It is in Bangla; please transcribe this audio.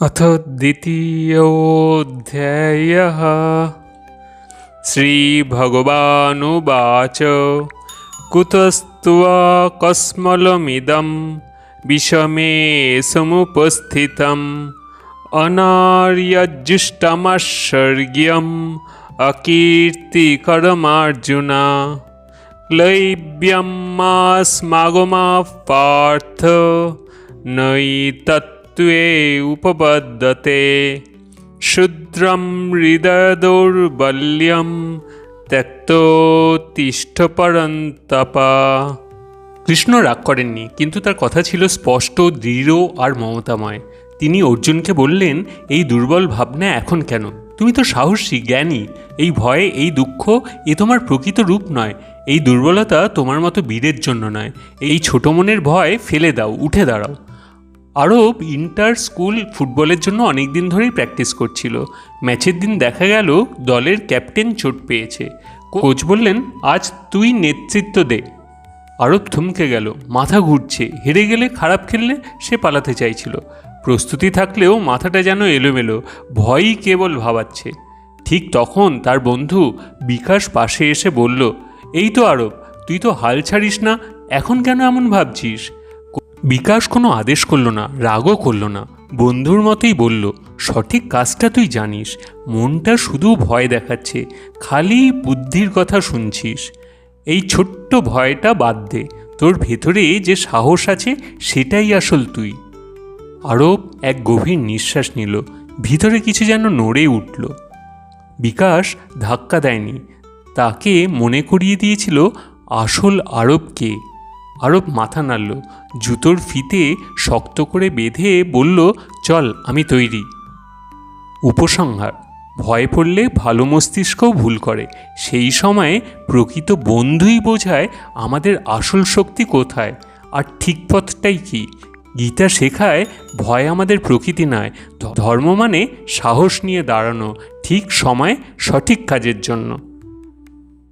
अथ द्वितीयोऽध्यायः। श्रीभगवानुवाच कुतस्त्वा कस्मलमिदं विषमे समुपस्थितम् अनार्यजुष्टमाश्चर्यम् अकीर्तिकरमर्जुन क्लैब्यमास्मागमाः पार्थ नैतत्त्वे उपपद्यते क्षुद्रं हृदयदौर्बल्यं त्यक्तोत्तिष्ठ परन्तप। কৃষ্ণ রাগ করেননি, কিন্তু তার কথা ছিল স্পষ্ট, দৃঢ় আর মমতাময়। তিনি অর্জুনকে বললেন, এই দুর্বল ভাবনা এখন কেন? তুমি তো সাহসী, জ্ঞানী। এই ভয়, এই দুঃখ, এ তোমার প্রকৃত রূপ নয়। এই দুর্বলতা তোমার মতো বীরের জন্য নয়। এই ছোট মনের ভয় ফেলে দাও, উঠে দাঁড়াও। আরব ইন্টার স্কুল ফুটবলের জন্য অনেক দিন ধরেই প্র্যাকটিস করছিল। ম্যাচের দিন দেখা গেল দলের ক্যাপ্টেন চোট পেয়েছে। কোচ বললেন, আজ তুই নেতৃত্ব দে। আরব থমকে গেল, মাথা ঘুরছে। হেরে গেলে, খারাপ খেললে সে পালাতে চাইছিল। প্রস্তুতি থাকলেও মাথাটা যেন এলোমেলো, ভয়ই কেবল ভাবাচ্ছে। ঠিক তখন তার বন্ধু বিকাশ পাশে এসে বলল, এই তো আরব, তুই তো হাল ছাড়িস না, এখন কেন এমন ভাবছিস? বিকাশ কোনো আদেশ করল না, রাগও করল না, বন্ধুর মতোই বলল, সঠিক কাজটা তুই জানিস, মনটা শুধু ভয় দেখাচ্ছে, খালি বুদ্ধির কথা শুনছিস। এই ছোট্ট ভয়টা বাদ দে, তোর ভেতরে যে সাহস আছে সেটাই আসল তুই। আরব এক গভীর নিঃশ্বাস নিল, ভিতরে কিছু যেন নড়ে উঠল। বিকাশ ধাক্কা দেয়নি, তাকে মনে করিয়ে দিয়েছিল আসল আরবকে। আরব মাথা নাড়ল, জুতোর ফিতে শক্ত করে বেঁধে বলল, চল, আমি তৈরি। উপসংহার: ভয় পড়লে ভালো মস্তিষ্কও ভুল করে। সেই সময়ে প্রকৃত বন্ধুই বোঝায় আমাদের আসল শক্তি কোথায় আর ঠিক পথটাই কী। গীতা শেখায় ভয় আমাদের প্রকৃতি নয়, ধর্ম মানে সাহস নিয়ে দাঁড়ানো, ঠিক সময়ে সঠিক কাজের জন্য।